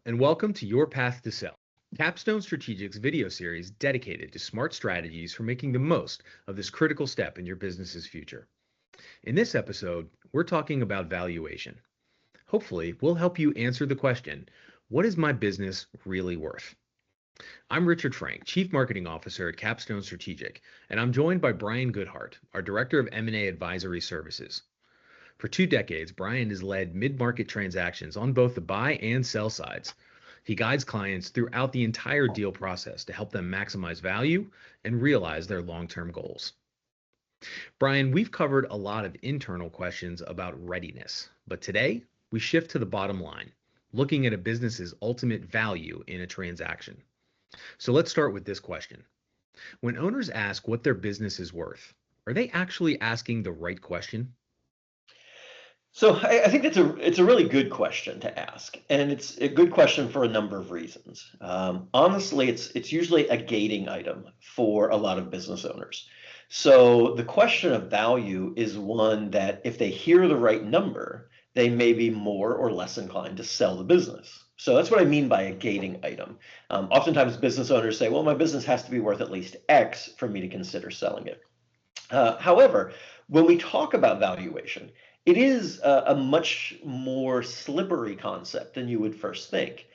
and welcome to Your Path to Sell, Capstone Strategic's video series dedicated to smart strategies for making the most of this critical step in your business's future. In this episode, we're talking about valuation. Hopefully, we'll help you answer the question, what is my business really worth? I'm Richard Frank, Chief Marketing Officer at Capstone Strategic, and I'm joined by Brian Goodhart, our Director of M&A Advisory Services. For 2 decades, Brian has led mid-market transactions on both the buy and sell sides. He guides clients throughout the entire deal process to help them maximize value and realize their long-term goals. Brian, we've covered a lot of internal questions about readiness, but today we shift to the bottom line, looking at a business's ultimate value in a transaction. So let's start with this question. When owners ask what their business is worth, are they actually asking the right question? So I think it's a really good question to ask, and it's a good question for a number of reasons. Honestly, it's usually a gating item for a lot of business owners. So the question of value is one that if they hear the right number, they may be more or less inclined to sell the business. So that's what I mean by a gating item. Oftentimes business owners say, well, my business has to be worth at least X for me to consider selling it. However, when we talk about valuation, it is a much more slippery concept than you would first think.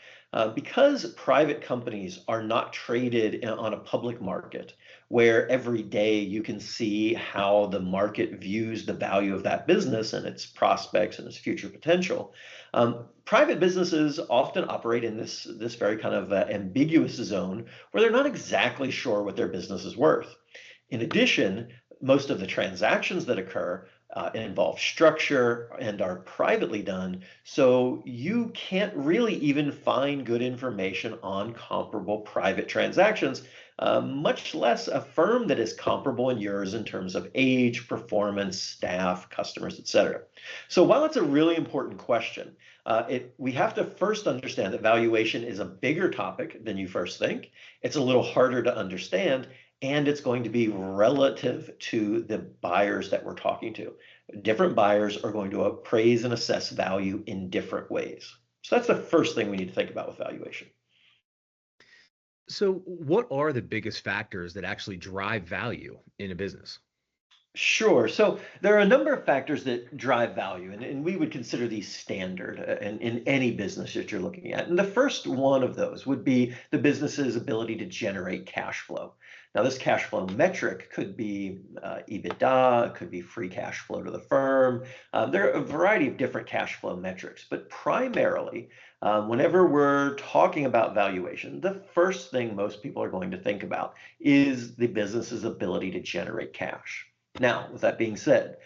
Because private companies are not traded on a public market where every day you can see how the market views the value of that business and its prospects and its future potential, private businesses often operate in this very kind of ambiguous zone where they're not exactly sure what their business is worth. In addition, most of the transactions that occur involve structure and are privately done, so you can't really even find good information on comparable private transactions, much less a firm that is comparable in yours in terms of age, performance, staff, customers, etc. So while it's a really important question, we have to first understand that valuation is a bigger topic than you first think. It's a little harder to understand, and it's going to be relative to the buyers that we're talking to. Different buyers are going to appraise and assess value in different ways. So that's the first thing we need to think about with valuation. So, what are the biggest factors that actually drive value in a business? Sure. So there are a number of factors that drive value, and we would consider these standard in any business that you're looking at. And the first one of those would be the business's ability to generate cash flow. Now, this cash flow metric could be EBITDA, it could be free cash flow to the firm. There are a variety of different cash flow metrics, but primarily, whenever we're talking about valuation, the first thing most people are going to think about is the business's ability to generate cash. Now, with that being said,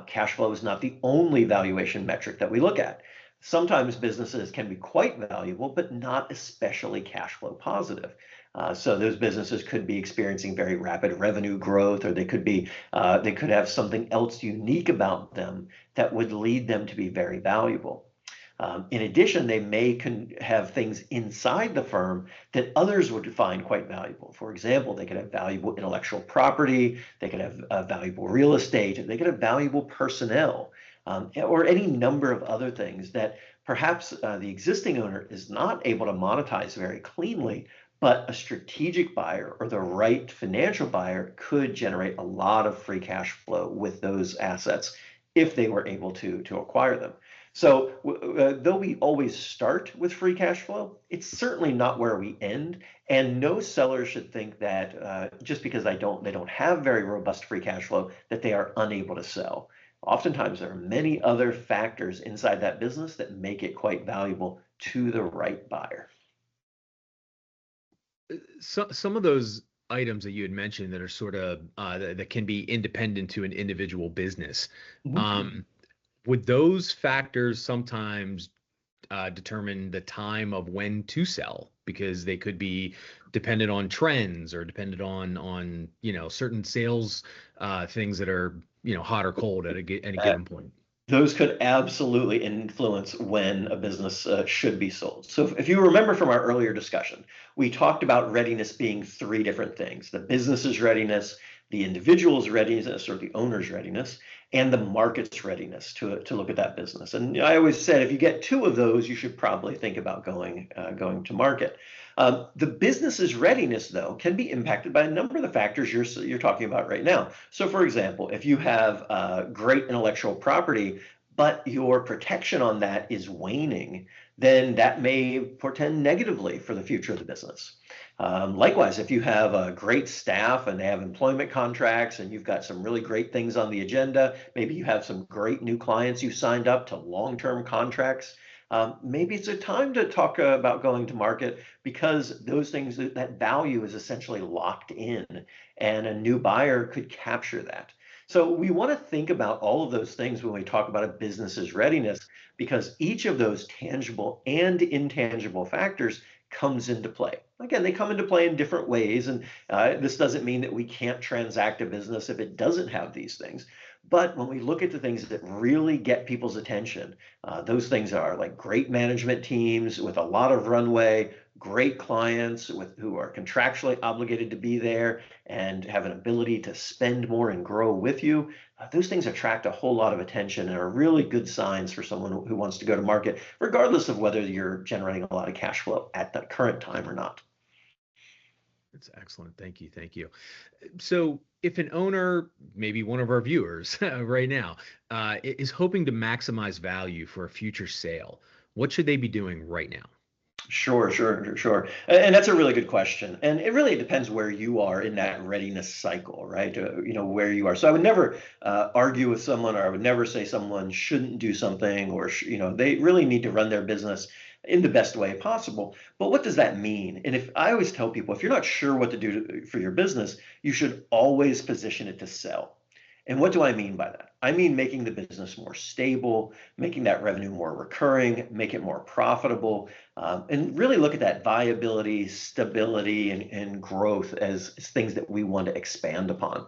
cash flow is not the only valuation metric that we look at. Sometimes businesses can be quite valuable, but not especially cash flow positive. So those businesses could be experiencing very rapid revenue growth, or they could have something else unique about them that would lead them to be very valuable. In addition, they may have things inside the firm that others would find quite valuable. For example, they could have valuable intellectual property, they could have valuable real estate, they could have valuable personnel, or any number of other things that perhaps the existing owner is not able to monetize very cleanly, but a strategic buyer or the right financial buyer could generate a lot of free cash flow with those assets if they were able to acquire them. So though we always start with free cash flow, it's certainly not where we end. And no seller should think that just because they don't have very robust free cash flow, that they are unable to sell. Oftentimes, there are many other factors inside that business that make it quite valuable to the right buyer. Some of those items that you had mentioned that are sort of that can be independent to an individual business. Mhm. Would those factors sometimes determine the time of when to sell because they could be dependent on trends or dependent on certain sales things that are hot or cold at any Uh, given point? Those could absolutely influence when a business should be sold. So if you remember from our earlier discussion, we talked about readiness being 3 different things: the business's readiness, the individual's readiness, or the owner's readiness, and the market's readiness to look at that business. And I always said, if you get two of those, you should probably think about going to market. The business's readiness, though, can be impacted by a number of the factors you're talking about right now. So, for example, if you have great intellectual property, but your protection on that is waning, then that may portend negatively for the future of the business. Likewise, if you have a great staff and they have employment contracts and you've got some really great things on the agenda, maybe you have some great new clients you signed up to long-term contracts, maybe it's a time to talk about going to market, because those things, that value is essentially locked in and a new buyer could capture that. So we want to think about all of those things when we talk about a business's readiness, because each of those tangible and intangible factors comes into play. Again, they come into play in different ways, and this doesn't mean that we can't transact a business if it doesn't have these things. But when we look at the things that really get people's attention, those things are like great management teams with a lot of runway, great clients who are contractually obligated to be there and have an ability to spend more and grow with you. Those things attract a whole lot of attention and are really good signs for someone who wants to go to market, regardless of whether you're generating a lot of cash flow at the current time or not. That's excellent. Thank you. Thank you. So, if an owner, maybe one of our viewers right now, is hoping to maximize value for a future sale, what should they be doing right now? Sure. And that's a really good question. And it really depends where you are in that readiness cycle, right? Where you are. So I would never argue with someone, or I would never say someone shouldn't do something, or, they really need to run their business in the best way possible. But what does that mean? And if I always tell people, if you're not sure what to do for your business, you should always position it to sell. And what do I mean by that? I mean making the business more stable, making that revenue more recurring, make it more profitable, and really look at that viability, stability, and growth as things that we want to expand upon.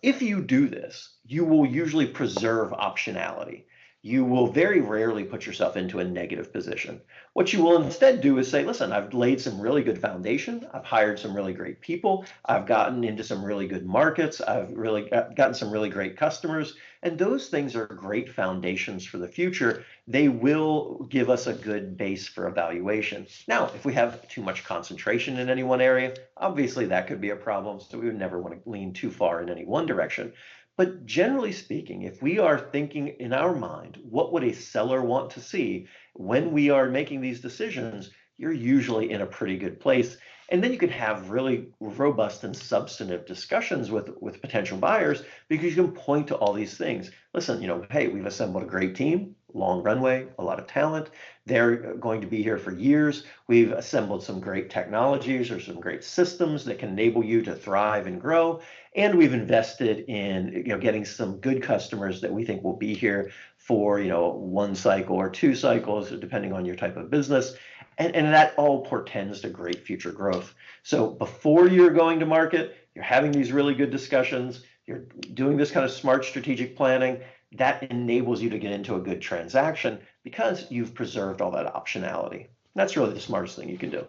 If you do this, you will usually preserve optionality. You will very rarely put yourself into a negative position. What you will instead do is say, listen, I've laid some really good foundation. I've hired some really great people. I've gotten into some really good markets. I've really gotten some really great customers. And those things are great foundations for the future. They will give us a good base for evaluation. Now, if we have too much concentration in any one area, obviously that could be a problem. So we would never want to lean too far in any one direction. But generally speaking, if we are thinking in our mind, what would a seller want to see when we are making these decisions, you're usually in a pretty good place. And then you can have really robust and substantive discussions with potential buyers, because you can point to all these things. Listen, hey, we've assembled a great team, long runway, a lot of talent. They're going to be here for years. We've assembled some great technologies or some great systems that can enable you to thrive and grow. And we've invested in getting some good customers that we think will be here for one cycle or two cycles, depending on your type of business. And that all portends to great future growth. So before you're going to market, you're having these really good discussions, you're doing this kind of smart strategic planning. That enables you to get into a good transaction because you've preserved all that optionality. That's really the smartest thing you can do.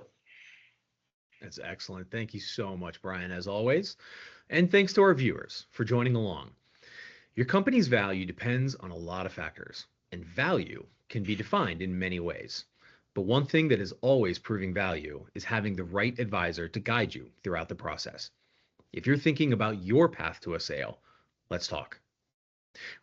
That's excellent. Thank you so much, Brian, as always. And thanks to our viewers for joining along. Your company's value depends on a lot of factors, and value can be defined in many ways. But one thing that is always proving value is having the right advisor to guide you throughout the process. If you're thinking about your path to a sale, let's talk.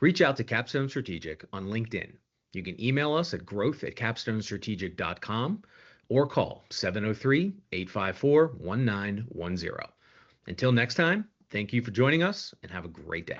Reach out to Capstone Strategic on LinkedIn. You can email us at growth@capstonestrategic.com or call 703-854-1910. Until next time, thank you for joining us and have a great day.